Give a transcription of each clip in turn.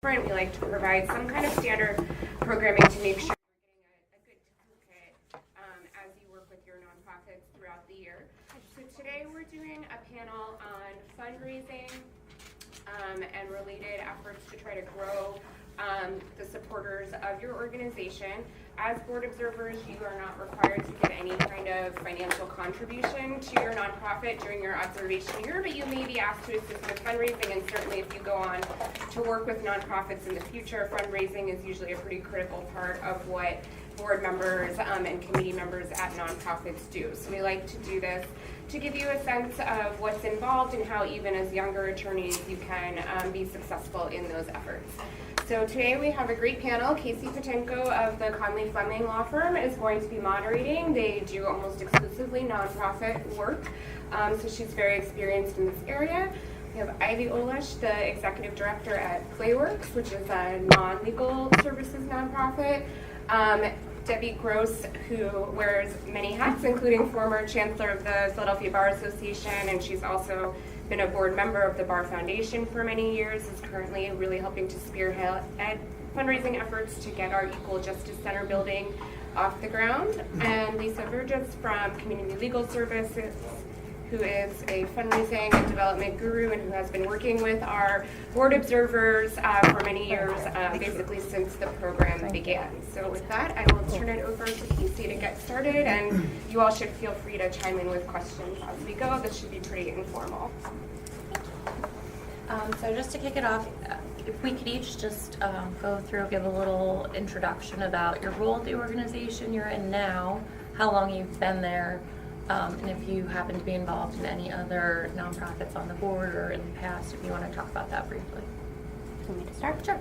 We like to provide some kind of standard programming to make sure you're getting a good toolkit as you work with your nonprofits throughout the year. So today we're doing a panel on fundraising and related efforts to try to grow the supporters of your organization. As board observers, you are not required to give any kind of financial contribution to your nonprofit during your observation year, but you may be asked to assist with fundraising, and certainly if you go on to work with nonprofits in the future, fundraising is usually a pretty critical part of what board members and committee members at nonprofits do. So we like to do this to give you a sense of what's involved and how even as younger attorneys you can be successful in those efforts. So today we have a great panel. Kayci Petenko of the Conley Fleming law firm is going to be moderating. They do almost exclusively nonprofit work, so she's very experienced in this area. We have Olesh, the executive director at Playworks, which is a non-legal services nonprofit. Debbie Gross, who wears many hats, including former Chancellor of the Philadelphia Bar Association, and she's also been a board member of the Bar Foundation for many years, is currently really helping to spearhead fundraising efforts to get our Equal Justice Center building off the ground. And Lisa Verges from Community Legal Services, who is a fundraising and development guru and who has been working with our board observers for many years, basically since the program began. So with that, I will turn it over to Kayci to get started, and you all should feel free to chime in with questions as we go. This should be pretty informal. So just to kick it off, if we could each just go through, give a little introduction about your role at the organization you're in now, how long you've been there, and if you happen to be involved in any other nonprofits on the board or in the past, if you want to talk about that briefly. Want me to start? Sure.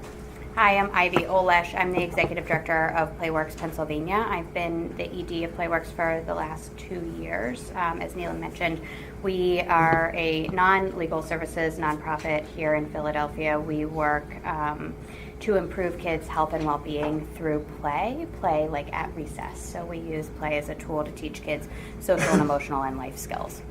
Hi, I'm Olesh. I'm the executive director of Playworks Pennsylvania. I've been the ED of Playworks for the last 2 years. As Neela mentioned, we are a non-legal services nonprofit here in Philadelphia. We work to improve kids' health and well-being through play like at recess. So we use play as a tool to teach kids social and emotional and life skills.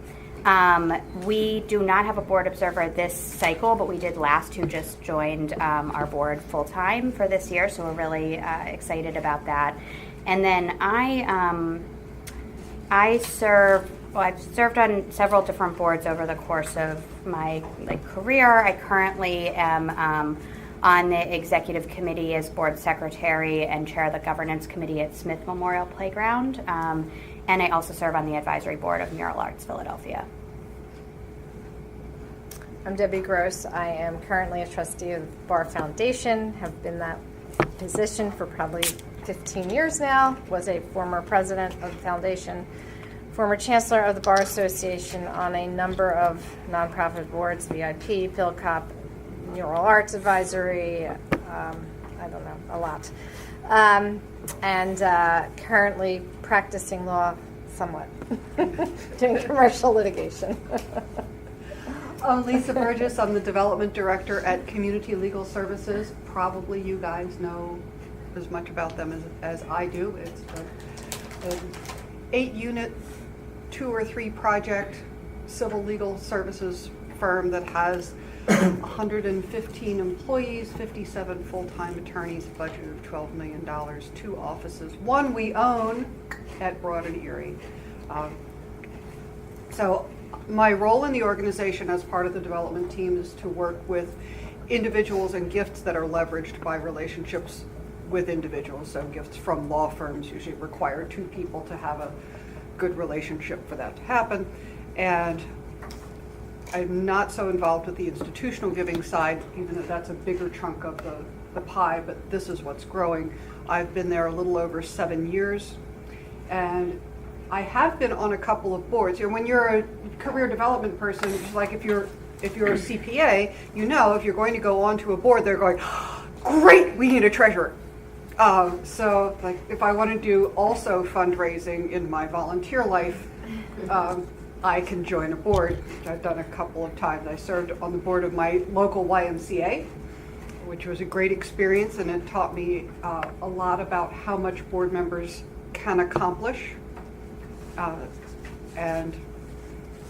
We do not have a board observer this cycle, but we did last, who just joined our board full-time for this year, so we're really excited about that. And then I've served on several different boards over the course of my career. I currently am on the executive committee as board secretary and chair the governance committee at Smith Memorial Playground. And I also serve on the advisory board of Mural Arts Philadelphia. I'm Debbie Gross. I am currently a trustee of the Bar Foundation, have been that position for probably 15 years now, was a former president of the foundation, former chancellor of the Bar Association, on a number of nonprofit boards, VIP, PhilCop, Mural Arts Advisory, a lot. And currently practicing law somewhat, doing commercial litigation. I'm Lisa Verges. I'm the development director at Community Legal Services. Probably you guys know as much about them as I do. It's an 8-unit, 2 or 3 project civil legal services firm that has 115 employees, 57 full-time attorneys, a budget of $12 million, 2 offices. One we own at Broad and Erie. So my role in the organization as part of the development team is to work with individuals and gifts that are leveraged by relationships with individuals. So gifts from law firms usually require 2 people to have a good relationship for that to happen. And I'm not so involved with the institutional giving side, even though that's a bigger chunk of the pie, but this is what's growing. I've been there a little over 7 years, and I have been on a couple of boards. You know, when you're a career development person, it's like if you're a CPA, you know if you're going to go onto a board, they're going, great, we need a treasurer. So like if I want to do also fundraising in my volunteer life, I can join a board, which I've done a couple of times. I served on the board of my local YMCA, which was a great experience, and it taught me a lot about how much board members can accomplish. And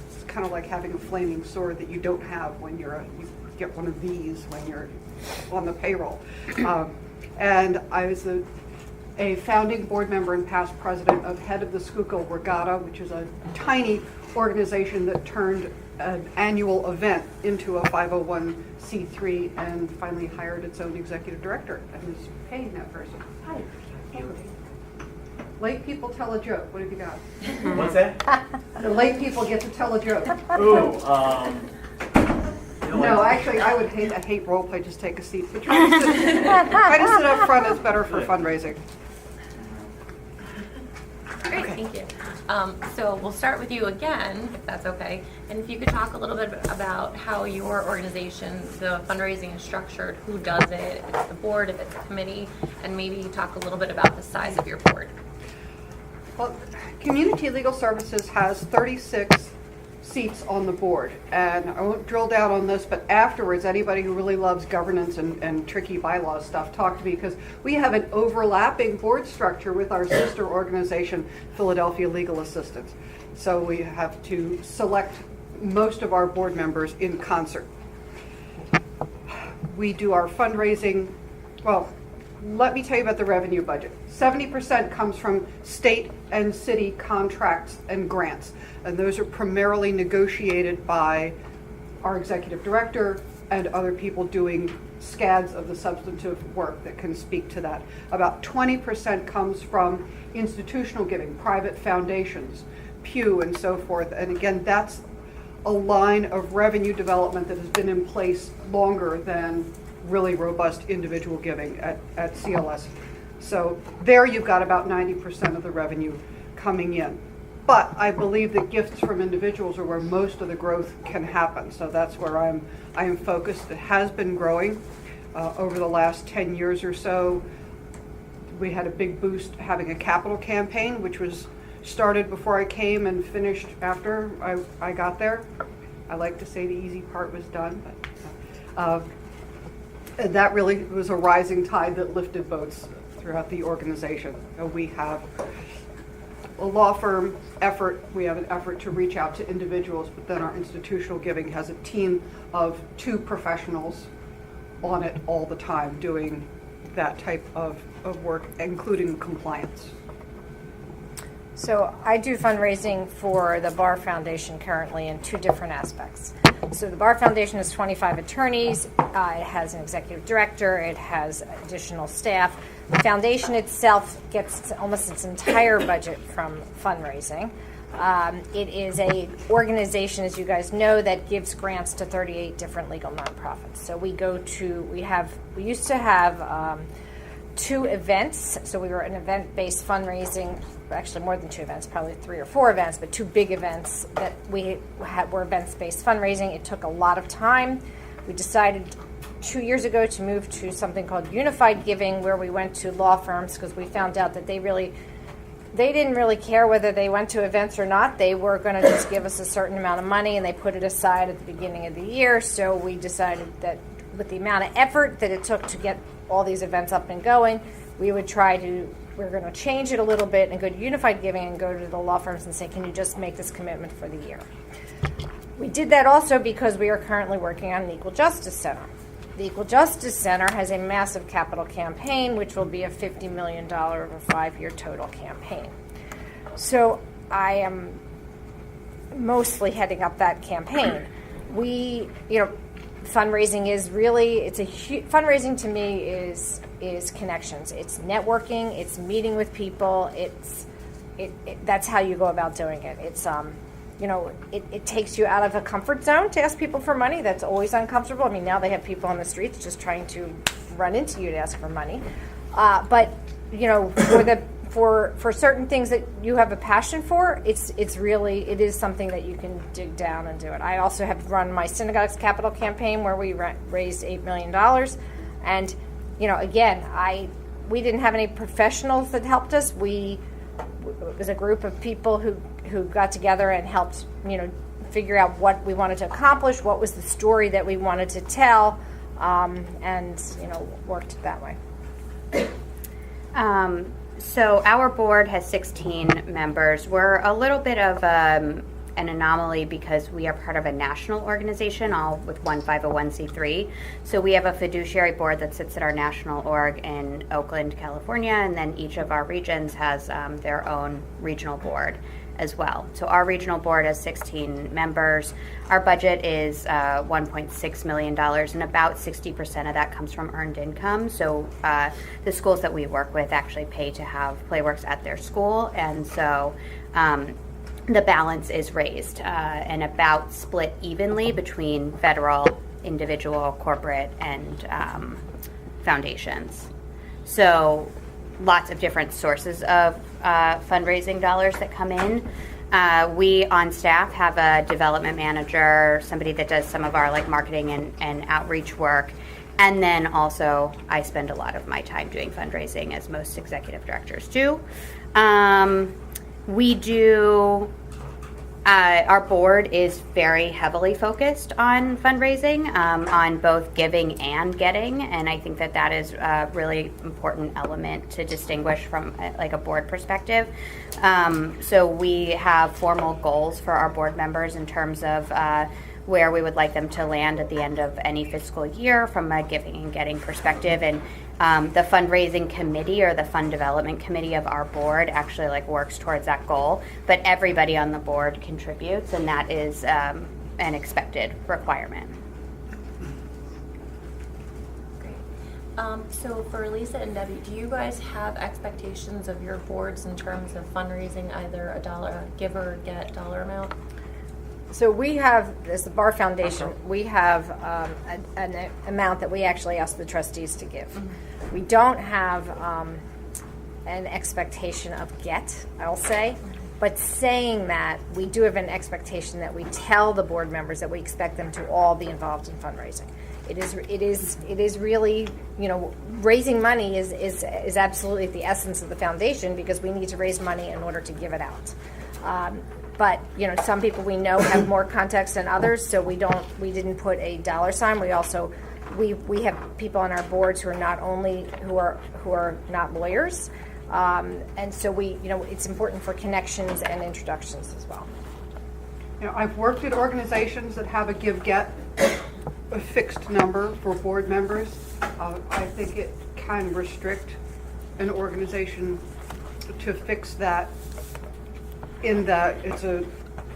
it's kind of like having a flaming sword that you don't have when you're get one of these when you're on the payroll. And I was a founding board member and past president of head of the Schuylkill Regatta, which is a tiny organization that turned an annual event into a 501c3 and finally hired its own executive director and is paying that person. Hi. Late people tell a joke. What have you got? What's that? The late people get to tell a joke. Ooh, No, actually, I hate role play. Just take a seat. But try to sit up front. It's better for fundraising. Great, thank you. So we'll start with you again, if that's okay. And if you could talk a little bit about how your organization, the fundraising is structured, who does it, if it's the board, if it's a committee, and maybe talk a little bit about the size of your board. Well, Community Legal Services has 36 seats on the board, and I won't drill down on this, but afterwards, anybody who really loves governance and tricky bylaws stuff, talk to me, because we have an overlapping board structure with our sister organization, Philadelphia Legal Assistants. So we have to select most of our board members in concert. We do our fundraising, well, let me tell you about the revenue budget. 70% comes from state and city contracts and grants, and those are primarily negotiated by our executive director and other people doing scads of the substantive work that can speak to that. About 20% comes from institutional giving, private foundations, Pew and so forth, and again, that's a line of revenue development that has been in place longer than really robust individual giving at CLS. So there you've got about 90% of the revenue coming in. But I believe that gifts from individuals are where most of the growth can happen. So that's where I am focused. It has been growing over the last 10 years or so. We had a big boost having a capital campaign, which was started before I came and finished after I got there. I like to say the easy part was done, but and that really was a rising tide that lifted boats throughout the organization. We have a law firm effort, we have an effort to reach out to individuals, but then our institutional giving has a team of 2 professionals on it all the time doing that type of work, including compliance. So I do fundraising for the Bar Foundation currently in 2 different aspects. So the Bar Foundation has 25 attorneys, it has an executive director, it has additional staff. The foundation itself gets almost its entire budget from fundraising. It is an organization, as you guys know, that gives grants to 38 different legal nonprofits. So we used to have 2 events. So we were an event-based fundraising, actually more than 2 events, probably 3 or 4 events, but 2 big events that we had were events-based fundraising. It took a lot of time. We decided 2 years ago to move to something called unified giving, where we went to law firms because we found out that they didn't really care whether they went to events or not. They were going to just give us a certain amount of money, and they put it aside at the beginning of the year. So we decided that with the amount of effort that it took to get all these events up and going, we're going to change it a little bit and go to unified giving and go to the law firms and say, can you just make this commitment for the year? We did that also because we are currently working on an Equal Justice Center. The Equal Justice Center has a massive capital campaign, which will be a $50 million over 5-year total campaign. So I am mostly heading up that campaign. Fundraising is really, fundraising to me is connections. It's networking, it's meeting with people, that's how you go about doing it. It's it takes you out of a comfort zone to ask people for money. That's always uncomfortable. I mean, now they have people on the streets just trying to run into you to ask for money. But for certain things that you have a passion for, it is something that you can dig down and do it. I also have run my synagogue's capital campaign where we raised $8 million. And, again, we didn't have any professionals that helped us. It was a group of people who got together and helped, figure out what we wanted to accomplish, what was the story that we wanted to tell, and, worked that way. So our board has 16 members. We're a little bit of an anomaly because we are part of a national organization, all with one 501c3. So we have a fiduciary board that sits at our national org in Oakland, California, and then each of our regions has their own regional board as well. So our regional board has 16 members. Our budget is $1.6 million, and about 60% of that comes from earned income. So the schools that we work with actually pay to have Playworks at their school, and so the balance is raised and about split evenly between federal, individual, corporate, and foundations. So lots of different sources of fundraising dollars that come in. We on staff have a development manager, somebody that does some of our like marketing and outreach work. And then also I spend a lot of my time doing fundraising, as most executive directors do. We do, our board is very heavily focused on fundraising, on both giving and getting, and I think that that is a really important element to distinguish from like a board perspective. So we have formal goals for our board members in terms of where we would like them to land at the end of any fiscal year from a giving and getting perspective. And the fundraising committee or the fund development committee of our board actually like works towards that goal, but everybody on the board contributes, and that is an expected requirement. Great. So for Lisa and Debbie, do you guys have expectations of your boards in terms of fundraising, either a give or get dollar amount? So we have, as the Bar Foundation, we have an amount that we actually ask the trustees to give. Mm-hmm. We don't have an expectation of get, I'll say, but saying that, we do have an expectation that we tell the board members that we expect them to all be involved in fundraising. It is really, you know, raising money is absolutely the essence of the foundation, because we need to raise money in order to give it out. But, you know, some people we know have more context than others, so we didn't put a dollar sign. We also, we have people on our boards who are not lawyers. And so it's important for connections and introductions as well. You know, I've worked at organizations that have a give-get, a fixed number for board members. I think it can restrict an organization to fix that, in that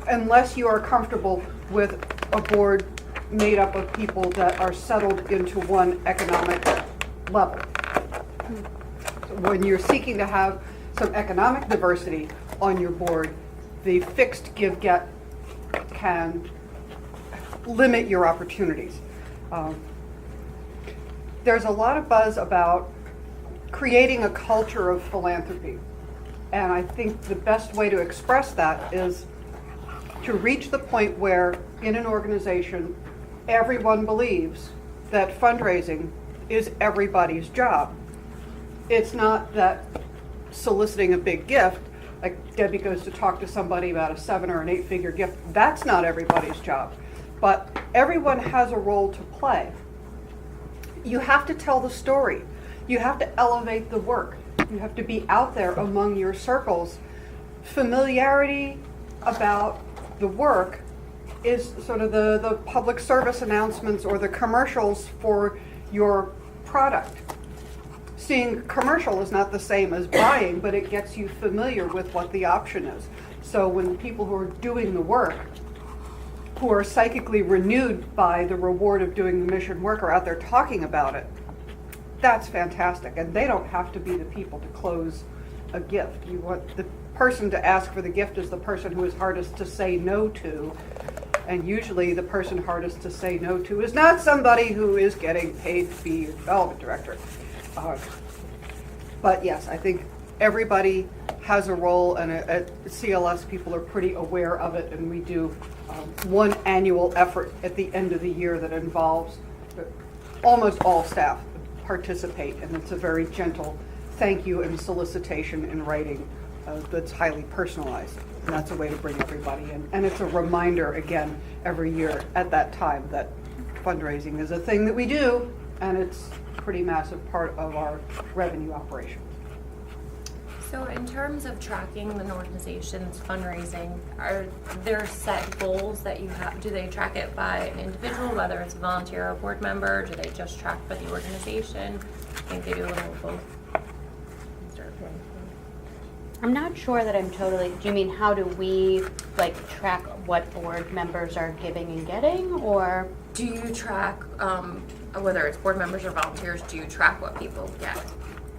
unless you are comfortable with a board made up of people that are settled into one economic level. When you're seeking to have some economic diversity on your board, the fixed give-get can limit your opportunities. There's a lot of buzz about creating a culture of philanthropy. And I think the best way to express that is to reach the point where in an organization, everyone believes that fundraising is everybody's job. It's not that soliciting a big gift, like Debbie goes to talk to somebody about a 7 or an 8-figure gift, that's not everybody's job. But everyone has a role to play. You have to tell the story. You have to elevate the work. You have to be out there among your circles. Familiarity about the work is sort of the public service announcements or the commercials for your product. Seeing a commercial is not the same as buying, but it gets you familiar with what the option is. So when people who are doing the work, who are psychically renewed by the reward of doing the mission work, are out there talking about it, that's fantastic, and they don't have to be the people to close a gift. You want the person to ask for the gift is the person who is hardest to say no to, and usually the person hardest to say no to is not somebody who is getting paid to be your development director. But yes, I think everybody has a role, and at CLS people are pretty aware of it, and we do one annual effort at the end of the year that involves almost all staff participate, and it's a very gentle thank you and solicitation in writing that's highly personalized, and that's a way to bring everybody in. And it's a reminder again every year at that time that fundraising is a thing that we do, and it's a pretty massive part of our revenue operation. So in terms of tracking an organization's fundraising, are there set goals that you have? Do they track it by an individual, whether it's a volunteer or a board member? Do they just track for the organization? I think they do a little of both. I'm not sure that I'm totally, do you mean how do we like track what board members are giving and getting, or? Do you track, whether it's board members or volunteers, do you track what people get?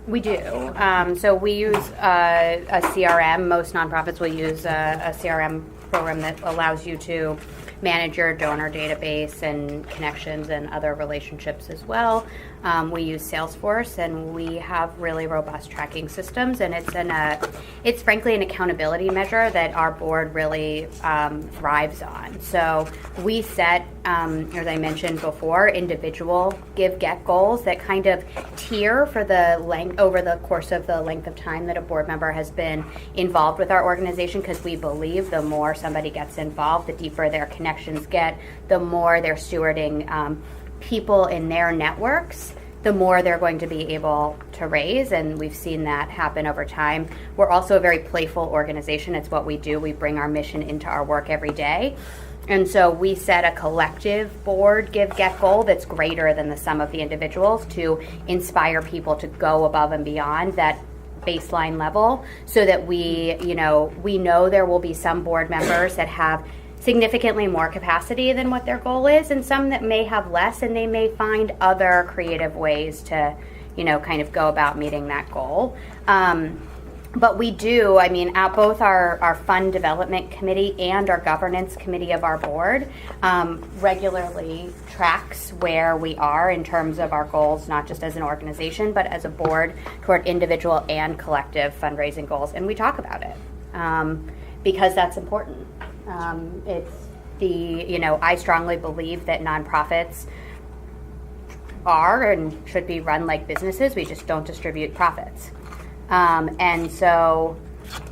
We do. So we use a CRM. Most nonprofits will use a CRM program that allows you to manage your donor database and connections and other relationships as well. We use Salesforce, and we have really robust tracking systems, and it's frankly an accountability measure that our board really thrives on. So we set, as I mentioned before, individual give-get goals that kind of tier for the length over the course of the length of time that a board member has been involved with our organization, because we believe the more somebody gets involved, the deeper their connections get, the more they're stewarding people in their networks, the more they're going to be able to raise, and we've seen that happen over time. We're also a very playful organization. It's what we do. We bring our mission into our work every day. And so we set a collective board give-get goal that's greater than the sum of the individuals to inspire people to go above and beyond that baseline level, so that we know there will be some board members that have significantly more capacity than what their goal is, and some that may have less, and they may find other creative ways to, kind of go about meeting that goal. But we do, both our fund development committee and our governance committee of our board regularly tracks where we are in terms of our goals, not just as an organization, but as a board, toward individual and collective fundraising goals. And we talk about it because that's important. I strongly believe that nonprofits are and should be run like businesses. We just don't distribute profits. And so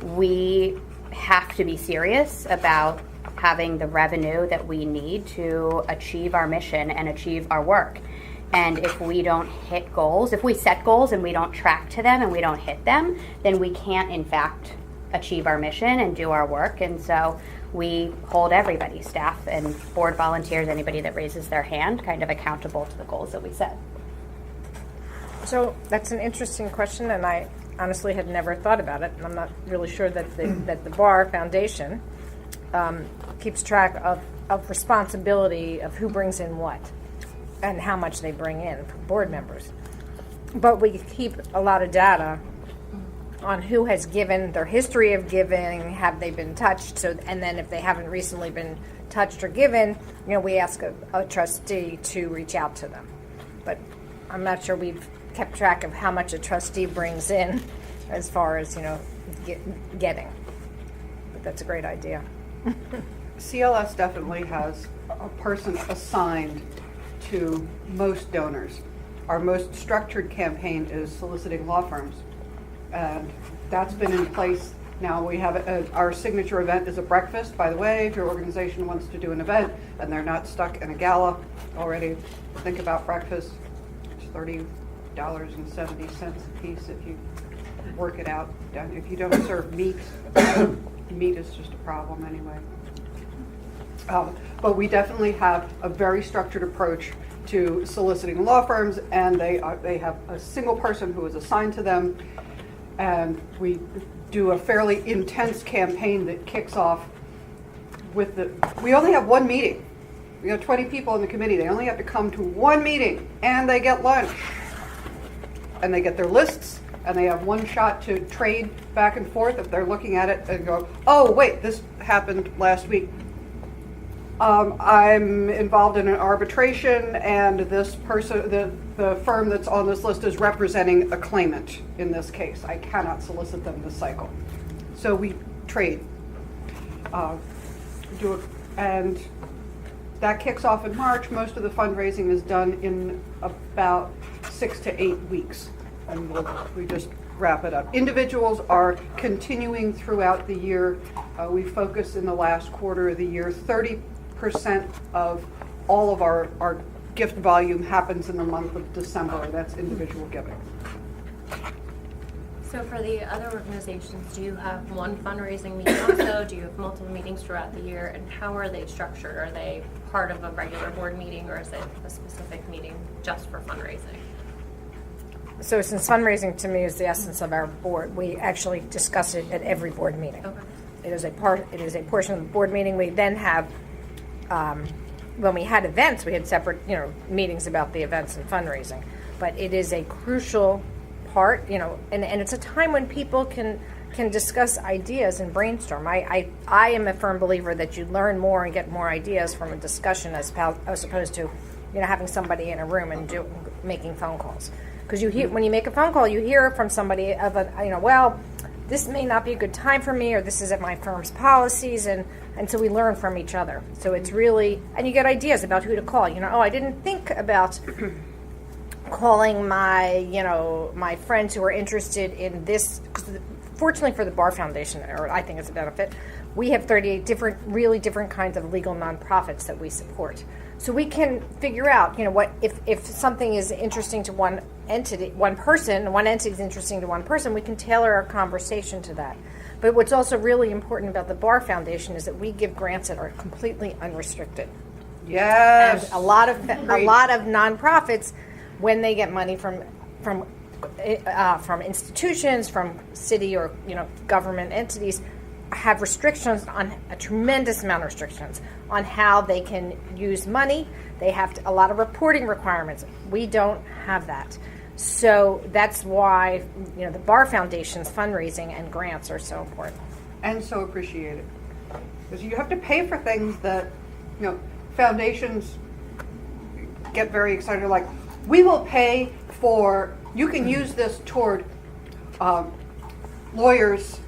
we have to be serious about having the revenue that we need to achieve our mission and achieve our work. And if we don't hit goals, if we set goals and we don't track to them and we don't hit them, then we can't, in fact, achieve our mission and do our work. And so we hold everybody, staff and board volunteers, anybody that raises their hand, kind of accountable to the goals that we set. So that's an interesting question, and I honestly had never thought about it, and I'm not really sure that the Bar Foundation keeps track of responsibility of who brings in what and how much they bring in for board members. But we keep a lot of data on who has given, their history of giving, have they been touched, so, and then if they haven't recently been touched or given, we ask a trustee to reach out to them. But I'm not sure we've kept track of how much a trustee brings in as far as, getting. But that's a great idea. CLS definitely has a person assigned to most donors. Our most structured campaign is soliciting law firms, and that's been in place. Now we have our signature event is a breakfast. By the way, if your organization wants to do an event and they're not stuck in a gala already, think about breakfast. It's $30.70 a piece if you work it out. If you don't serve meat, meat is just a problem anyway. But we definitely have a very structured approach to soliciting law firms, and they have a single person who is assigned to them, and we do a fairly intense campaign that kicks off with we only have one meeting. We have 20 people in the committee. They only have to come to one meeting, and they get lunch, and they get their lists, and they have one shot to trade back and forth if they're looking at it and go, oh wait, this happened last week. I'm involved in an arbitration, and this person, the firm that's on this list is representing a claimant in this case. I cannot solicit them this cycle. So we trade. And that kicks off in March. Most of the fundraising is done in about 6 to 8 weeks, and we just wrap it up. Individuals are continuing throughout the year. We focus in the last quarter of the year. 30% of all of our gift volume happens in the month of December. That's individual giving. So for the other organizations, do you have one fundraising meeting also? Do you have multiple meetings throughout the year? And how are they structured? Are they part of a regular board meeting, or is it a specific meeting just for fundraising? So since fundraising to me is the essence of our board, we actually discuss it at every board meeting. Okay. It is a portion of the board meeting. We then have, when we had events, we had separate, meetings about the events and fundraising. But it is a crucial part, and it's a time when people can discuss ideas and brainstorm. I am a firm believer that you learn more and get more ideas from a discussion as opposed to, having somebody in a room and making phone calls. Because you hear, when you make a phone call, you hear from somebody of well, this may not be a good time for me, or this isn't my firm's policies, and so we learn from each other. So it's really, and you get ideas about who to call. I didn't think about calling my friends who are interested in this, because fortunately for the Bar Foundation, or I think it's a benefit, we have 38 really different kinds of legal nonprofits that we support. So we can figure out, what if something is interesting to one entity is interesting to one person, we can tailor our conversation to that. But what's also really important about the Bar Foundation is that we give grants that are completely unrestricted. Yes. And a lot of nonprofits, when they get money from institutions, from city or government entities, have restrictions on a tremendous amount of restrictions on how they can use money. They have a lot of reporting requirements. We don't have that. So that's why the Bar Foundation's fundraising and grants are so important. And so appreciated. Because you have to pay for things that, foundations get very excited, like, we will pay for, you can use this toward lawyers'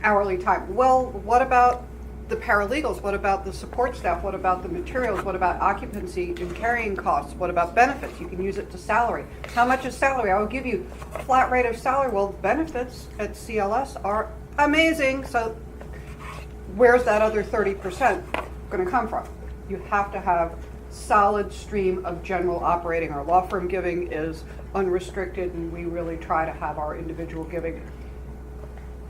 hourly time. Well, what about the paralegals? What about the support staff? What about the materials? What about occupancy and carrying costs? What about benefits? You can use it to salary. How much is salary? I will give you a flat rate of salary. Well, benefits at CLS are amazing. So where's that other 30% going to come from? You have to have solid stream of general operating. Our law firm giving is unrestricted, and we really try to have our individual giving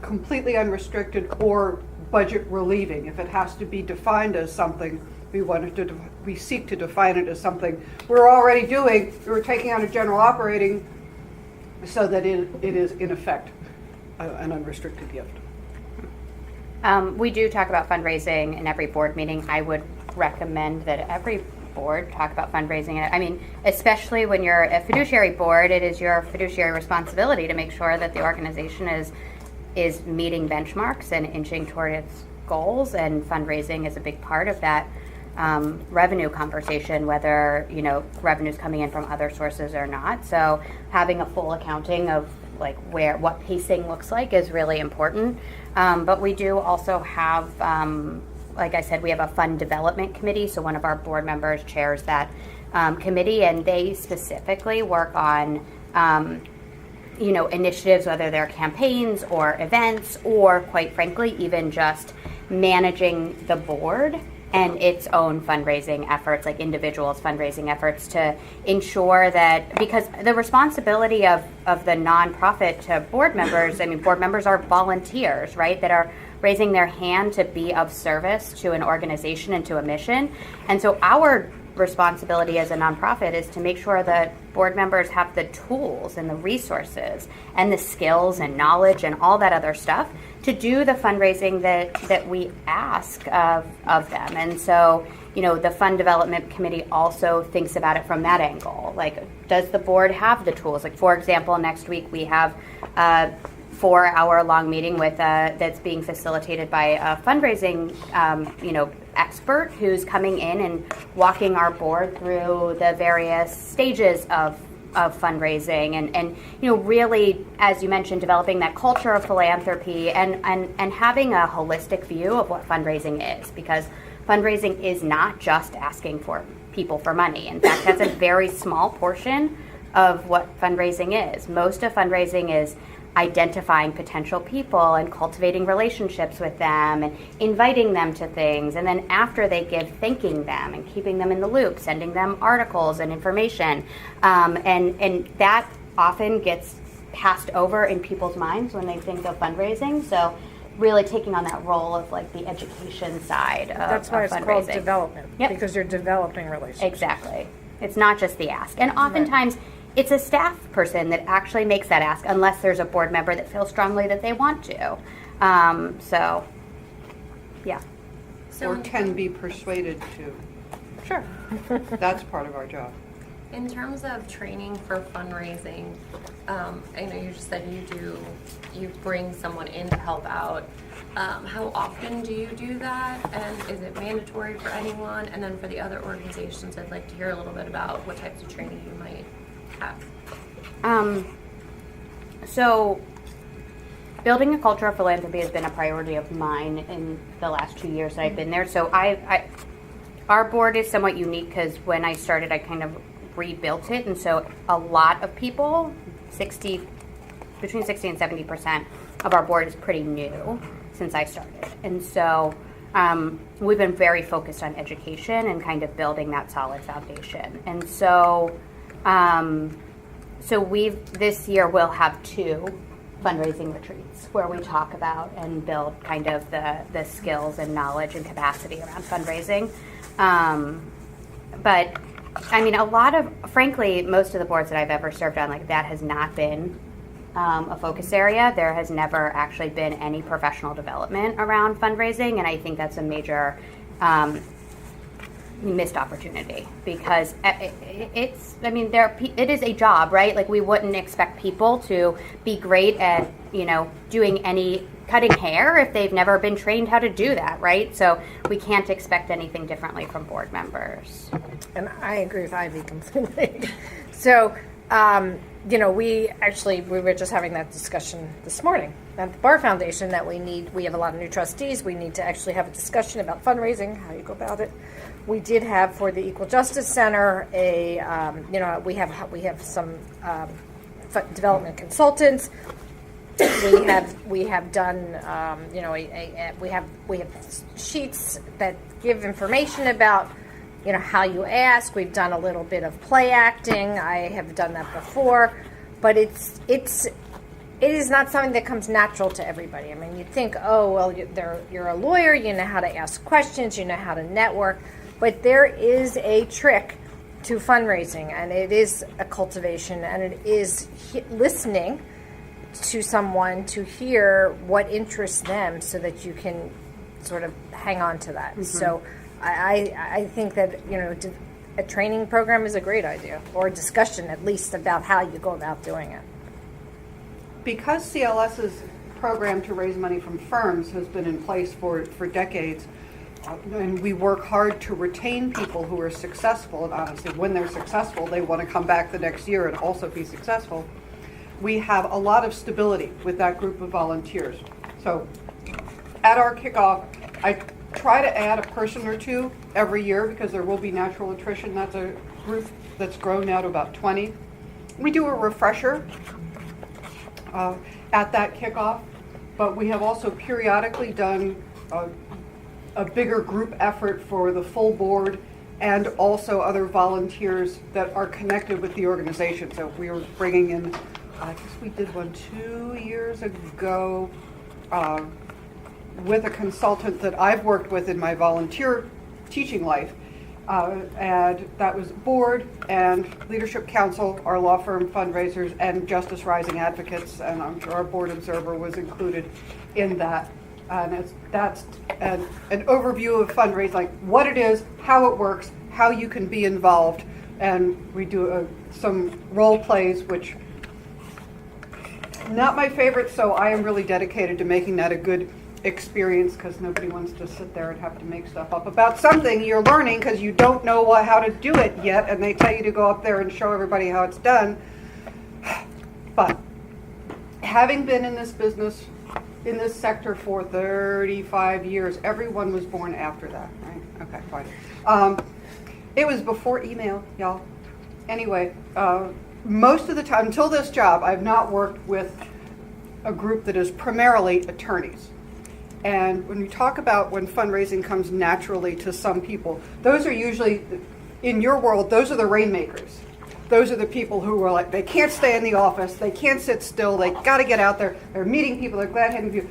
completely unrestricted or budget relieving. If it has to be defined as something, we seek to define it as something we're already doing. We're taking out a general operating so that it is in effect an unrestricted gift. We do talk about fundraising in every board meeting. I would recommend that every board talk about fundraising. I mean, especially when you're a fiduciary board, it is your fiduciary responsibility to make sure that the organization is meeting benchmarks and inching toward its goals, and fundraising is a big part of that revenue conversation, whether revenue's coming in from other sources or not. So having a full accounting of what pacing looks like is really important. But we do also have, like I said, we have a fund development committee. So one of our board members chairs that committee, and they specifically work on initiatives, whether they're campaigns or events, or quite frankly, even just managing the board and its own fundraising efforts, like individuals' fundraising efforts, to ensure that, because the responsibility of the nonprofit to board members, board members are volunteers, right, that are raising their hand to be of service to an organization and to a mission. And so our responsibility as a nonprofit is to make sure that board members have the tools and the resources and the skills and knowledge and all that other stuff to do the fundraising that we ask of them. And so, the Fund Development Committee also thinks about it from that angle. Like, does the board have the tools? Like, for example, next week we have a 4-hour-long meeting with that's being facilitated by a fundraising expert who's coming in and walking our board through the various stages of fundraising and really, as you mentioned, developing that culture of philanthropy and having a holistic view of what fundraising is, because fundraising is not just asking for people for money. In fact, that's a very small portion of what fundraising is. Most of fundraising is identifying potential people and cultivating relationships with them and inviting them to things, and then after they give, thanking them and keeping them in the loop, sending them articles and information, and that often gets passed over in people's minds when they think of fundraising. So really taking on that role of like the education side of That's why it's fundraising. called development, Yep. because you're developing relationships. Exactly. It's not just the ask. And oftentimes it's a staff person that actually makes that ask, unless there's a board member that feels strongly that they want to. So, yeah. So Or can be persuaded to. Sure. That's part of our job. in terms of training for fundraising, I know you just said you bring someone in to help out. How often do you do that? And is it mandatory for anyone? And then for the other organizations, I'd like to hear a little bit about what types of training you might have. So building a culture of philanthropy has been a priority of mine in the last 2 years that I've been there. So our board is somewhat unique because when I started, I kind of rebuilt it. And so a lot of people, between 60 and 70% of our board is pretty new since I started. And so we've been very focused on education and kind of building that solid foundation. And so this year we'll have 2 fundraising retreats where we talk about and build kind of the skills and knowledge and capacity around fundraising. But I mean, frankly, most of the boards that I've ever served on, like that has not been a focus area. There has never actually been any professional development around fundraising, and I think that's a major missed opportunity because it is a job, right? Like we wouldn't expect people to be great at, doing any cutting hair if they've never been trained how to do that, right? So we can't expect anything differently from board members. And I agree with Ivy completely. So, we were just having that discussion this morning at the Bar Foundation that we have a lot of new trustees. We need to actually have a discussion about fundraising, how you go about it. We did have for the Equal Justice Center we have some development consultants. We have done we have sheets that give information about how you ask. We've done a little bit of play acting. I have done that before, but it is not something that comes natural to everybody. I mean, you'd think, oh well, you're a lawyer, you know how to ask questions, you know how to network, but there is a trick to fundraising, and it is a cultivation, and it is listening to someone to hear what interests them so that you can sort of hang on to that. Mm-hmm. So I think that, a training program is a great idea, or a discussion at least about how you go about doing it. Because CLS's program to raise money from firms has been in place for decades, and we work hard to retain people who are successful, and honestly, when they're successful, they want to come back the next year and also be successful. We have a lot of stability with that group of volunteers. So at our kickoff, I try to add a person or two every year because there will be natural attrition. That's a group that's grown now to about 20. We do a refresher at that kickoff, but we have also periodically done a bigger group effort for the full board and also other volunteers that are connected with the organization. So we were bringing in, I guess we did one 2 years ago with a consultant that I've worked with in my volunteer teaching life. And that was board and leadership council, our law firm fundraisers, and Justice Rising advocates, and I'm sure our board observer was included in that. And that's an overview of fundraising, like what it is, how it works, how you can be involved. And we do some role plays, which not my favorite, so I am really dedicated to making that a good experience because nobody wants to sit there and have to make stuff up about something you're learning because you don't know how to do it yet, and they tell you to go up there and show everybody how it's done. But having been in this business, in this sector for 35 years, everyone was born after that, right? Okay, fine. It was before email, y'all. Anyway, most of the time, until this job, I've not worked with a group that is primarily attorneys. And when we talk about when fundraising comes naturally to some people, those are usually, in your world, those are the rainmakers. Those are the people who are like, they can't stay in the office, they can't sit still, they got to get out there, they're meeting people, they're glad having you.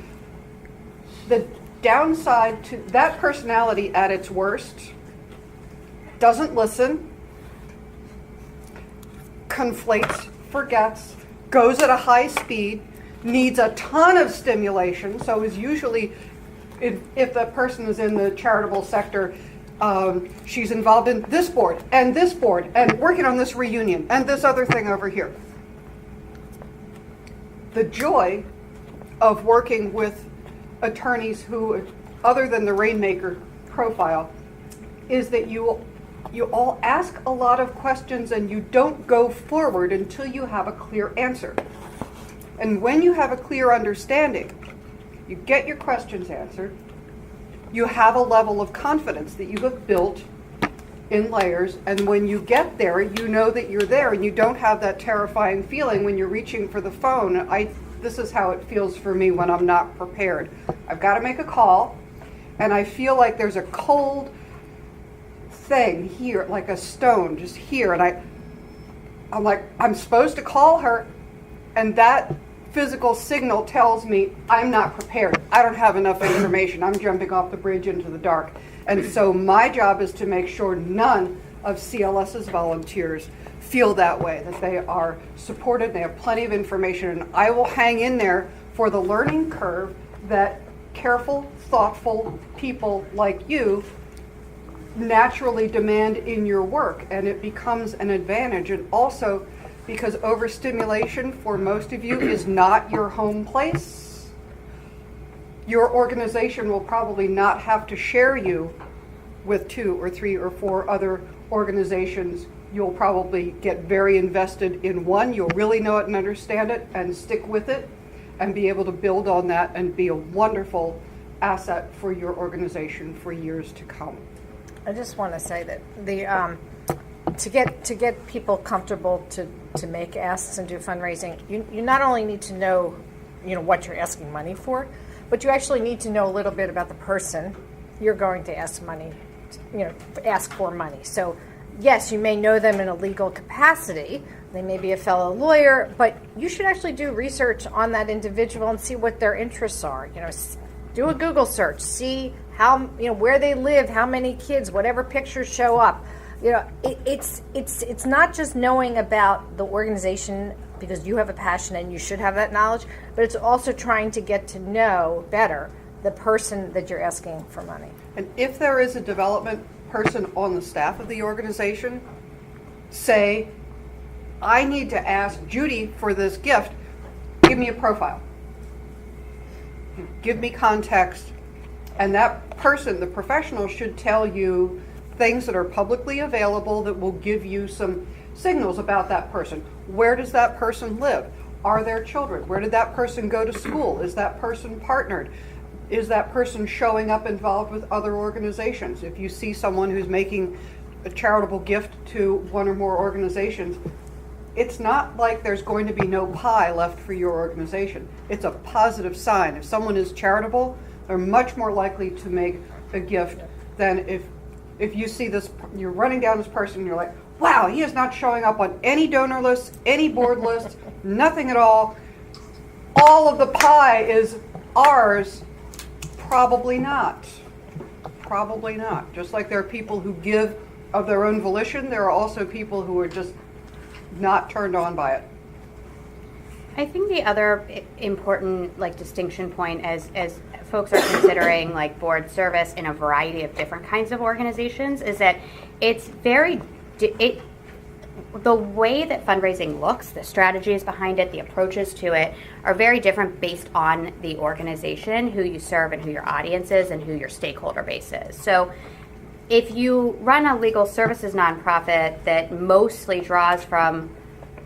The downside to that personality at its worst doesn't listen, conflates, forgets, goes at a high speed, needs a ton of stimulation, so is usually, if the person is in the charitable sector, she's involved in this board and working on this reunion and this other thing over here. The joy of working with attorneys who, other than the Rainmaker profile, is that you all ask a lot of questions and you don't go forward until you have a clear answer. And when you have a clear understanding, you get your questions answered, you have a level of confidence that you have built in layers, and when you get there, you know that you're there, and you don't have that terrifying feeling when you're reaching for the phone. This is how it feels for me when I'm not prepared. I've got to make a call, and I feel like there's a cold thing here, like a stone just here, and I'm like, I'm supposed to call her, and that physical signal tells me I'm not prepared. I don't have enough information. I'm jumping off the bridge into the dark. And so my job is to make sure none of CLS's volunteers feel that way, that they are supported, they have plenty of information, and I will hang in there for the learning curve that careful, thoughtful people like you naturally demand in your work, and it becomes an advantage. And also, because overstimulation for most of you is not your home place, your organization will probably not have to share you with 2 or 3 or 4 other organizations. You'll probably get very invested in one. You'll really know it and understand it and stick with it and be able to build on that and be a wonderful asset for your organization for years to come. I just want to say that the to get people comfortable to make asks and do fundraising, you not only need to know what you're asking money for, but you actually need to know a little bit about the person you're going to ask for money. So yes, you may know them in a legal capacity. They may be a fellow lawyer, but you should actually do research on that individual and see what their interests are. Do a Google search, see how where they live, how many kids, whatever pictures show up. It's not just knowing about the organization because you have a passion and you should have that knowledge, but it's also trying to get to know better the person that you're asking for money. And if there is a development person on the staff of the organization, say, I need to ask Judy for this gift, give me a profile. Give me context. And that person, the professional, should tell you things that are publicly available that will give you some signals about that person. Where does that person live? Are there children? Where did that person go to school? Is that person partnered? Is that person showing up involved with other organizations? If you see someone who's making a charitable gift to one or more organizations, it's not like there's going to be no pie left for your organization. It's a positive sign. If someone is charitable, they're much more likely to make a gift than if you see this, you're running down this person and you're like, wow, he is not showing up on any donor list, any board list, nothing at all. All of the pie is ours. Probably not. Probably not. Just like there are people who give of their own volition, there are also people who are just not turned on by it. I think the other important distinction point as folks are considering board service in a variety of different kinds of organizations is that it's the way that fundraising looks, the strategies behind it, the approaches to it are very different based on the organization, who you serve and who your audience is and who your stakeholder base is. So if you run a legal services nonprofit that mostly draws from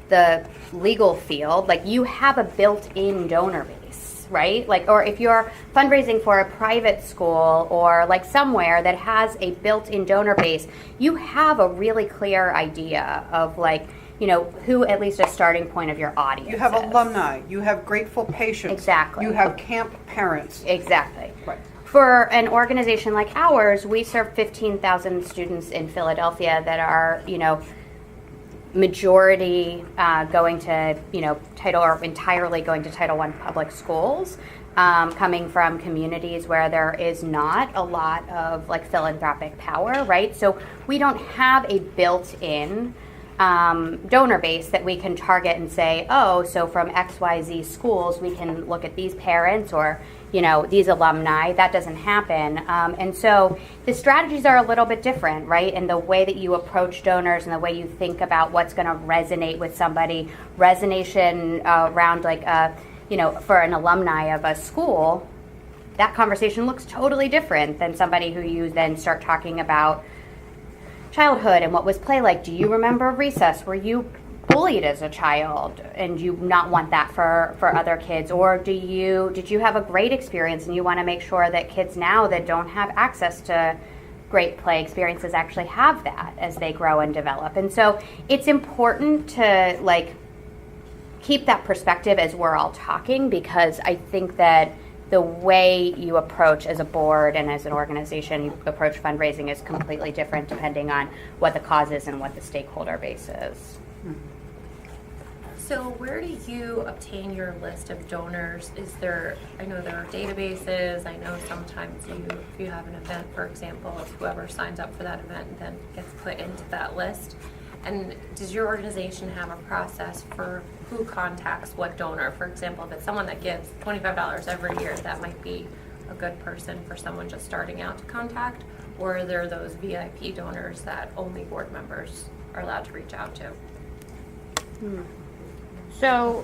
the legal field, you have a built-in donor base, right? Or if you're fundraising for a private school or somewhere that has a built-in donor base, you have a really clear idea of who at least a starting point of your audience You have is. alumni, you have grateful patients. Exactly. You have camp parents. Exactly. Right. For an organization like ours, we serve 15,000 students in Philadelphia that are, majority going to, Title or entirely going to Title I public schools, coming from communities where there is not a lot of like philanthropic power, right? So we don't have a built-in donor base that we can target and say, oh, so from XYZ schools, we can look at these parents or, these alumni. That doesn't happen. And so the strategies are a little bit different, right? And the way that you approach donors and the way you think about what's going to resonate with somebody, resonation around like, for an alumni of a school, that conversation looks totally different than somebody who you then start talking about childhood and what was play like. Do you remember recess? Were you bullied as a child and you not want that for other kids? Or did you have a great experience and you want to make sure that kids now that don't have access to great play experiences actually have that as they grow and develop? And so it's important to like keep that perspective as we're all talking, because I think that the way you approach as a board and as an organization, you approach fundraising is completely different depending on what the cause is and what the stakeholder base is. So where do you obtain your list of donors? I know there are databases. I know sometimes if you have an event, for example, whoever signs up for that event then gets put into that list. And does your organization have a process for who contacts what donor? For example, if it's someone that gives $25 every year, that might be a good person for someone just starting out to contact, or are there those VIP donors that only board members are allowed to reach out to? So,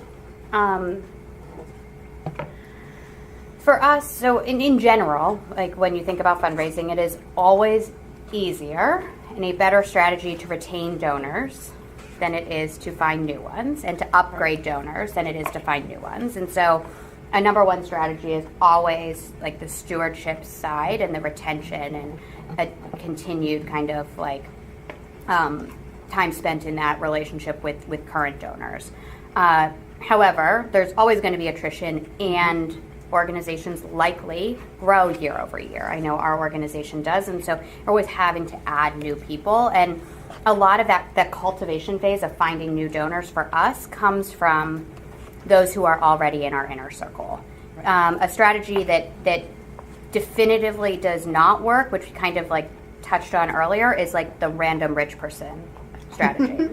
for us, so in general, like when you think about fundraising, it is always easier and a better strategy to retain donors than it is to find new ones, and to upgrade donors than it is to find new ones. And so a number one strategy is always like the stewardship side and the retention and a continued kind of like time spent in that relationship with current donors. However, there's always going to be attrition, and organizations likely grow year over year. I know our organization does, and so we're always having to add new people. And a lot of that cultivation phase of finding new donors for us comes from those who are already in our inner circle. A strategy that definitively does not work, which we kind of like touched on earlier, is like the random rich person strategy.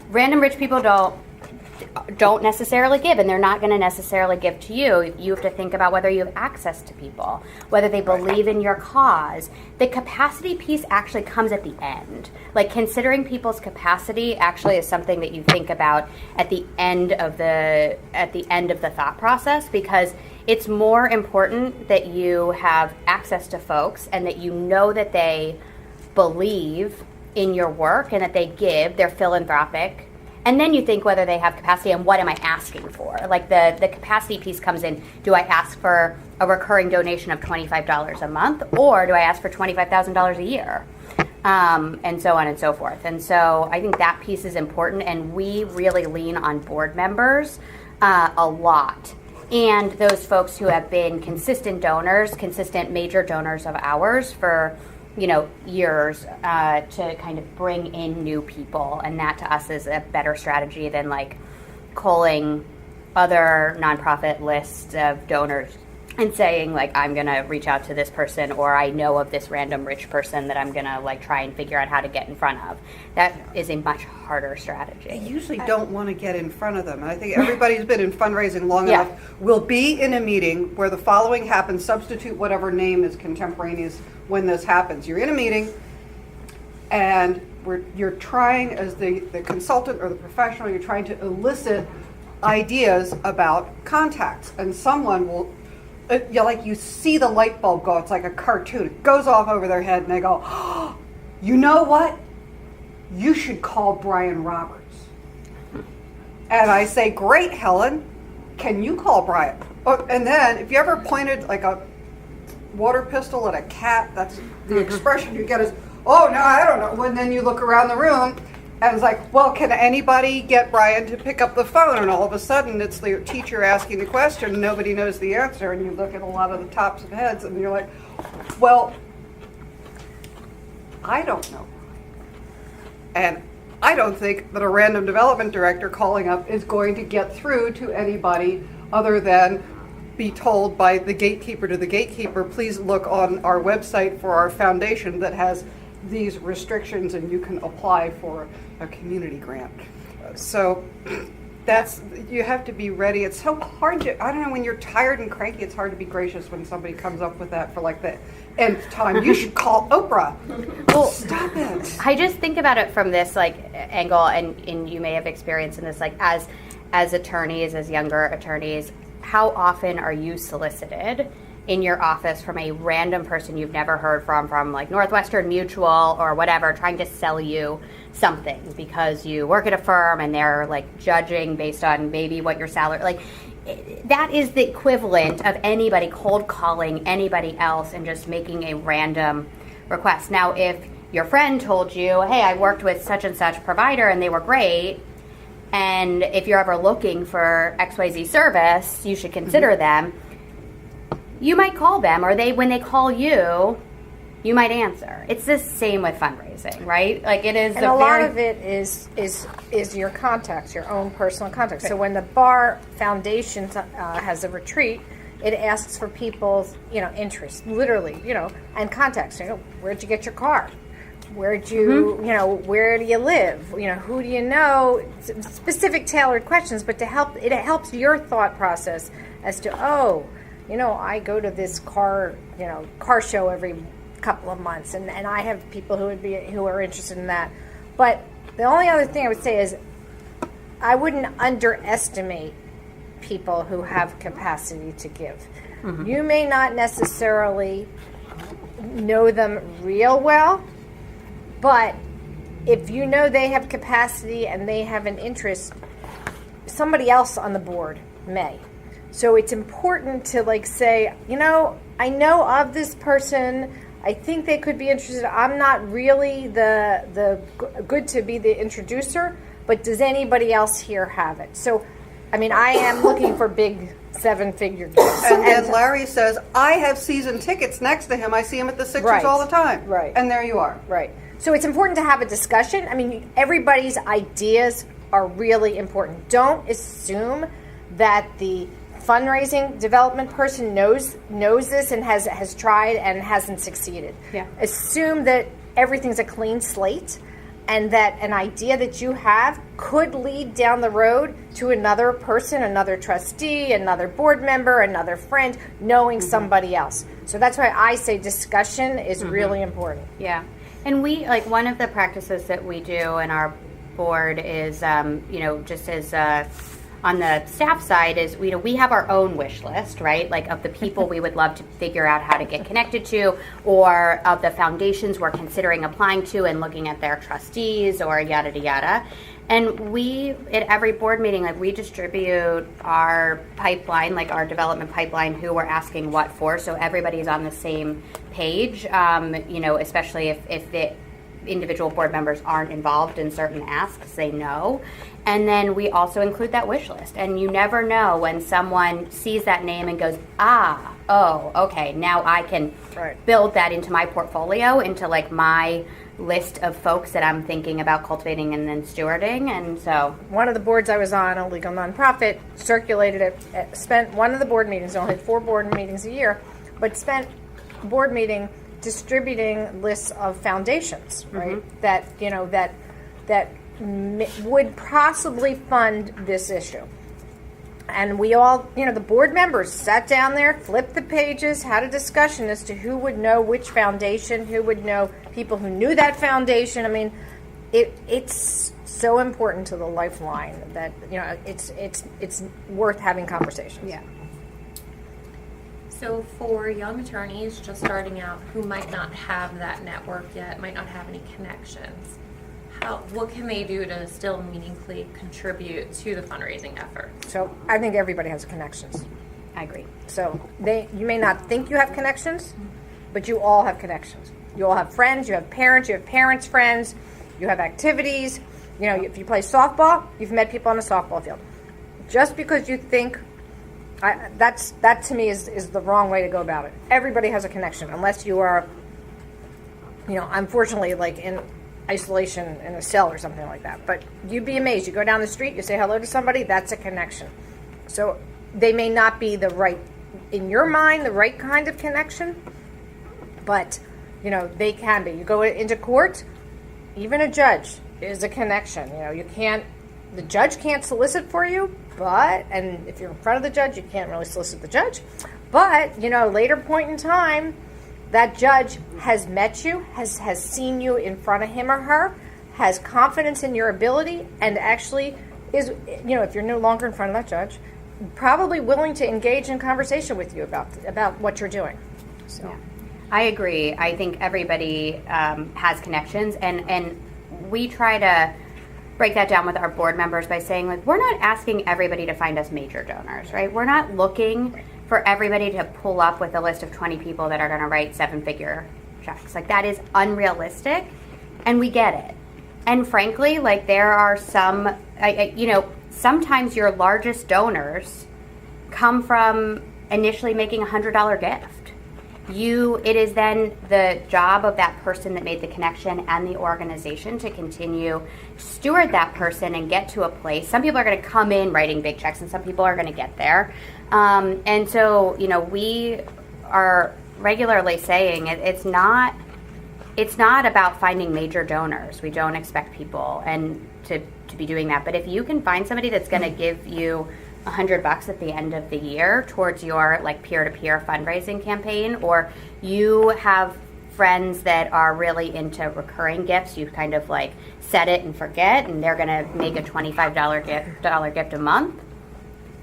Random rich people don't necessarily give, and they're not going to necessarily give to you. You have to think about whether you have access to people, whether they believe in your cause. The capacity piece actually comes at the end. Like considering people's capacity actually is something that you think about at the end of the thought process, because it's more important that you have access to folks and that you know that they believe in your work and that they give, they're philanthropic. And then you think whether they have capacity and what am I asking for? Like the capacity piece comes in, do I ask for a recurring donation of $25 a month, or do I ask for $25,000 a year? And so on and so forth. And so I think that piece is important, and we really lean on board members a lot. And those folks who have been consistent donors, consistent major donors of ours for years, to kind of bring in new people. And that to us is a better strategy than like culling other nonprofit lists of donors and saying like, I'm going to reach out to this person, or I know of this random rich person that I'm going to like try and figure out how to get in front of. That is a much harder strategy. They usually don't want to get in front of them. And I think everybody who's been in fundraising long enough will be in a meeting where the following happens. Substitute whatever name is contemporaneous when this happens. You're in a meeting and you're trying, as the consultant or the professional, you're trying to elicit ideas about contacts. And someone will, you see the light bulb go. It's like a cartoon. It goes off over their head and they go, oh, you know what? You should call Brian Roberts. And I say, great, Helen. Can you call Brian? Oh, and then if you ever pointed like a water pistol at a cat, that's the expression you get is, oh, no, I don't know. And then you look around the room and it's like, well, can anybody get Brian to pick up the phone? And all of a sudden it's the teacher asking the question and nobody knows the answer. And you look at a lot of the tops of heads and you're like, well, I don't know. And I don't think that a random development director calling up is going to get through to anybody other than be told by the gatekeeper to the gatekeeper, please look on our website for our foundation that has these restrictions and you can apply for a community grant. So that's, you have to be ready. It's so hard to, I don't know, when you're tired and cranky, it's hard to be gracious when somebody comes up with that for like the nth time. You should call Oprah. Well, stop it. I just think about it from this like angle, and you may have experience in this, like as attorneys, as younger attorneys, how often are you solicited in your office from a random person you've never heard from like Northwestern Mutual or whatever, trying to sell you something because you work at a firm and they're like judging based on maybe what your salary, like that is the equivalent of anybody cold calling anybody else and just making a random request. Now, if your friend told you, hey, I worked with such and such provider and they were great, and if you're ever looking for XYZ service, you should consider them, you might call them, or when they call you, you might answer. It's the same with fundraising, right? Like it is. And a lot of it is your contacts, your own personal contacts. So when the Bar Foundation has a retreat, it asks for people's, interests, literally, and contacts. Where'd you get your car? Where'd you, where do you live? Who do you know? Specific tailored questions, but it helps your thought process as to, I go to this car show every couple of months, and I have people who are interested in that. But the only other thing I would say is I wouldn't underestimate people who have capacity to give. Mm-hmm. You may not necessarily know them real well, but if you know they have capacity and they have an interest, somebody else on the board may. So it's important to say, I know of this person. I think they could be interested. I'm not really the good to be the introducer, but does anybody else here have it? So, I am looking for big 7-figure gifts. And Larry says, I have season tickets next to him. I see him at the Sixers all the time. Right. And there you are. Right. So it's important to have a discussion. Everybody's ideas are really important. Don't assume that the fundraising development person knows this and has tried and hasn't succeeded. Yeah. Assume that everything's a clean slate and that an idea that you have could lead down the road to another person, another trustee, another board member, another friend, knowing somebody else. So that's why I say discussion is really important. Yeah. And we, one of the practices that we do in our board is, just as on the staff side is, we have our own wish list, right? Of the people we would love to figure out how to get connected to, or of the foundations we're considering applying to and looking at their trustees or yada, yada. And we, at every board meeting, we distribute our pipeline, our development pipeline, who we're asking what for, so everybody's on the same page, especially if the individual board members aren't involved in certain asks, they know. And then we also include that wish list. And you never know when someone sees that name and goes, okay, now I can build that into my portfolio, into my list of folks that I'm thinking about cultivating and then stewarding. And so one of the boards I was on, a legal nonprofit, circulated it, spent one of the board meetings, only 4 board meetings a year, but spent a board meeting distributing lists of foundations, right? That would possibly fund this issue. And we all, the board members sat down there, flipped the pages, had a discussion as to who would know which foundation, who would know people who knew that foundation. It's so important to the lifeline that, it's worth having conversations. Yeah. So for young attorneys just starting out who might not have that network yet, might not have any connections, what can they do to still meaningfully contribute to the fundraising effort? So I think everybody has connections. I agree. So you may not think you have connections, but you all have connections. You all have friends, you have parents' friends, you have activities. If you play softball, you've met people on a softball field. Just because you think, that to me is the wrong way to go about it. Everybody has a connection, unless you are, unfortunately, isolation in a cell or something like that. But you'd be amazed. You go down the street, you say hello to somebody, that's a connection. So they may not be the right, in your mind, the right kind of connection, but, they can be. You go into court, even a judge is a connection. The judge can't solicit for you, and if you're in front of the judge, you can't really solicit the judge. But, later point in time, that judge has met you, has seen you in front of him or her, has confidence in your ability, and actually is, if you're no longer in front of that judge, probably willing to engage in conversation with you about what you're doing. So, yeah. I agree. I think everybody has connections, and we try to break that down with our board members by saying, like, we're not asking everybody to find us major donors, right? We're not looking for everybody to pull up with a list of 20 people that are going to write 7-figure checks. Like, that is unrealistic, and we get it. And frankly, like, there are some, sometimes your largest donors come from initially making a $100 gift. It is then the job of that person that made the connection and the organization to continue to steward that person and get to a place. Some people are going to come in writing big checks, and some people are going to get there. And so, we are regularly saying it's not about finding major donors. We don't expect people to be doing that. But if you can find somebody that's going to give you $100 at the end of the year towards your peer-to-peer fundraising campaign, or you have friends that are really into recurring gifts, you kind of set it and forget, and they're going to make a $25 gift a month.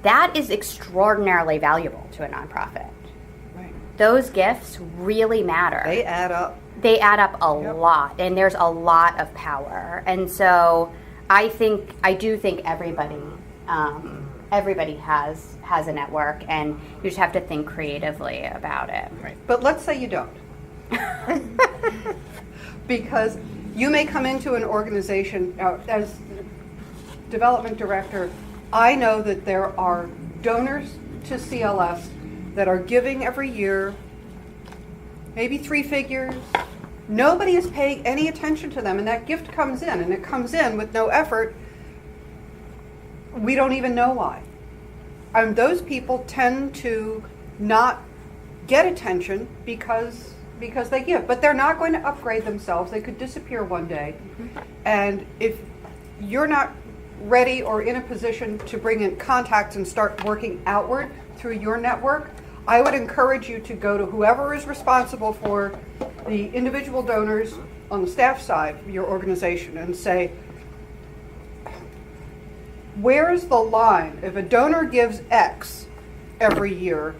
That is extraordinarily valuable to a nonprofit. Right. Those gifts really matter. They add up. They add up a lot, and there's a lot of power. And so I do think everybody has a network, and you just have to think creatively about it. Right. But let's say you don't. Because you may come into an organization, as development director, I know that there are donors to CLS that are giving every year, maybe 3 figures. Nobody is paying any attention to them, and that gift comes in, and it comes in with no effort. We don't even know why. And those people tend to not get attention because they give, but they're not going to upgrade themselves. They could disappear one day. And if you're not ready or in a position to bring in contacts and start working outward through your network, I would encourage you to go to whoever is responsible for the individual donors on the staff side of your organization and say, where's the line? If a donor gives X every year,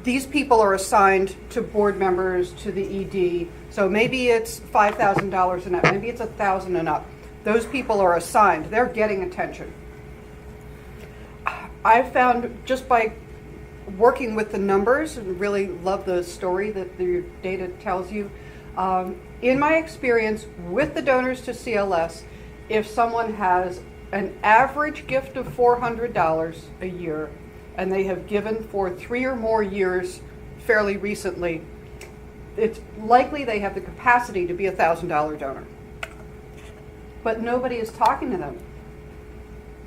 these people are assigned to board members, to the ED. So maybe it's $5,000 and up, maybe it's $1,000 and up. Those people are assigned. They're getting attention. I found just by working with the numbers, and really love the story that the data tells you, in my experience with the donors to CLS, if someone has an average gift of $400 a year, and they have given for 3 or more years fairly recently, it's likely they have the capacity to be a $1,000 donor. But nobody is talking to them.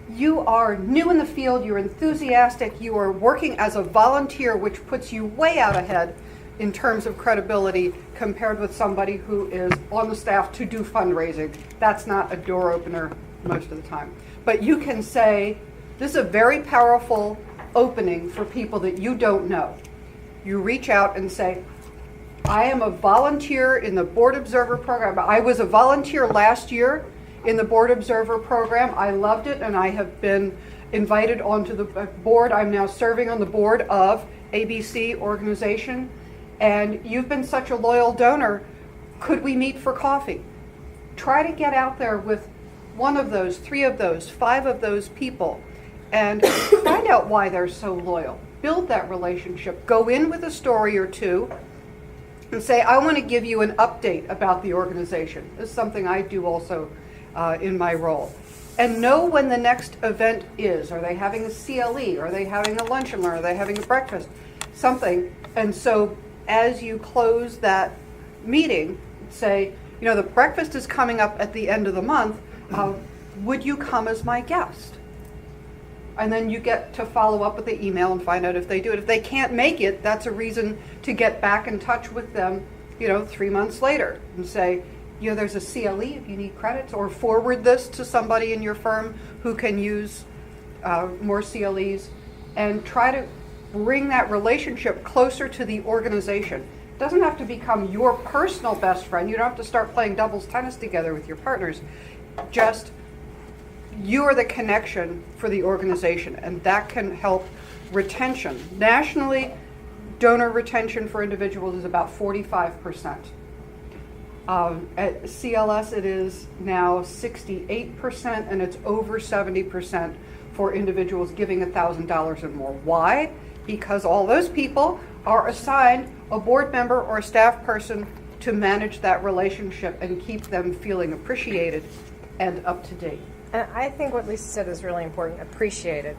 You are new in the field, you're enthusiastic, you are working as a volunteer, which puts you way out ahead in terms of credibility compared with somebody who is on the staff to do fundraising. That's not a door opener most of the time. But you can say, this is a very powerful opening for people that you don't know. You reach out and say, I am a volunteer in the Board Observer Program. I was a volunteer last year in the Board Observer Program. I loved it, and I have been invited onto the board. I'm now serving on the board of ABC organization, and you've been such a loyal donor. Could we meet for coffee? Try to get out there with 1 of those, 3 of those, 5 of those people, and find out why they're so loyal. Build that relationship. Go in with a story or 2 and say, I want to give you an update about the organization. This is something I do also in my role. And know when the next event is. Are they having a CLE? Are they having a lunch and learn? Are they having a breakfast? Something. And so as you close that meeting, say, you know, the breakfast is coming up at the end of the month. Would you come as my guest? And then you get to follow up with the email and find out if they do it. If they can't make it, that's a reason to get back in touch with them, you know, 3 months later and say, you know, there's a CLE if you need credits, or forward this to somebody in your firm who can use more CLEs, and try to bring that relationship closer to the organization. It doesn't have to become your personal best friend. You don't have to start playing doubles tennis together with your partners. Just you are the connection for the organization, and that can help retention. Nationally, donor retention for individuals is about 45%. At CLS, it is now 68%, and it's over 70% for individuals giving $1,000 or more. Why? Because all those people are assigned a board member or a staff person to manage that relationship and keep them feeling appreciated and up to date. And I think what Lisa said is really important, appreciated.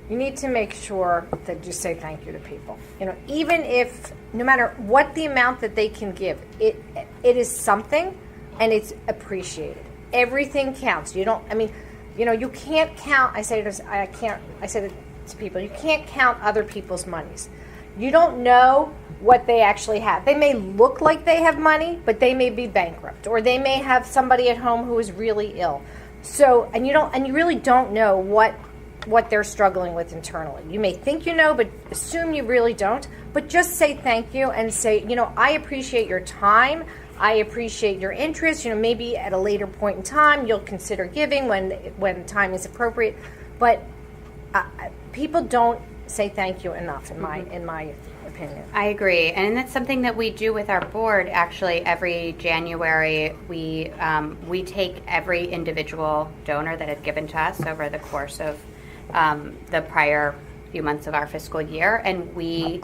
You need to make sure that you say thank you to people. You know, even if, no matter what the amount that they can give, it is something and it's appreciated. Everything counts. You don't, I mean, you know, you can't count, I say to people, you can't count other people's monies. You don't know what they actually have. They may look like they have money, but they may be bankrupt, or they may have somebody at home who is really ill. So, and you really don't know what they're struggling with internally. You may think you know, but assume you really don't. But just say thank you and say, you know, I appreciate your time. I appreciate your interest. You know, maybe at a later point in time, you'll consider giving when time is appropriate. But people don't say thank you enough, in my opinion. I agree, and that's something that we do with our board. Actually, every January we take every individual donor that has given to us over the course of the prior few months of our fiscal year, and we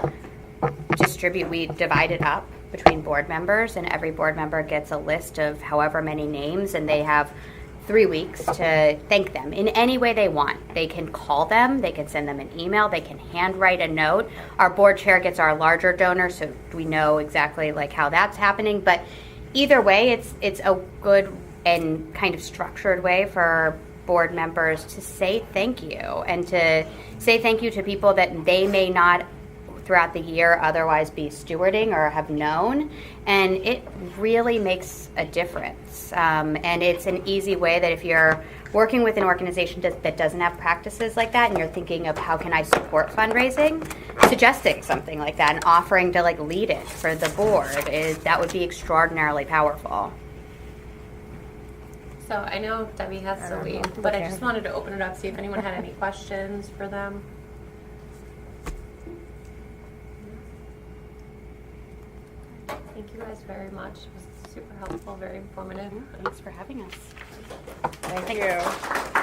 divide it up between board members, and every board member gets a list of however many names, and they have 3 weeks to thank them in any way they want. They can call them, they can send them an email, they can handwrite a note. Our board chair gets our larger donors, so we know exactly like how that's happening. But either way, it's a good and kind of structured way for board members to say thank you, and to say thank you to people that they may not throughout the year otherwise be stewarding or have known, and it really makes a difference. And it's an easy way that if you're working with an organization that doesn't have practices like that, and you're thinking of how can I support fundraising, suggesting something like that and offering to like lead it for the board that would be extraordinarily powerful. So I know Debbie has to leave, but I just wanted to open it up, see if anyone had any questions for them. Thank you guys very much. It was super helpful, very informative. Thanks for having us. Thank you.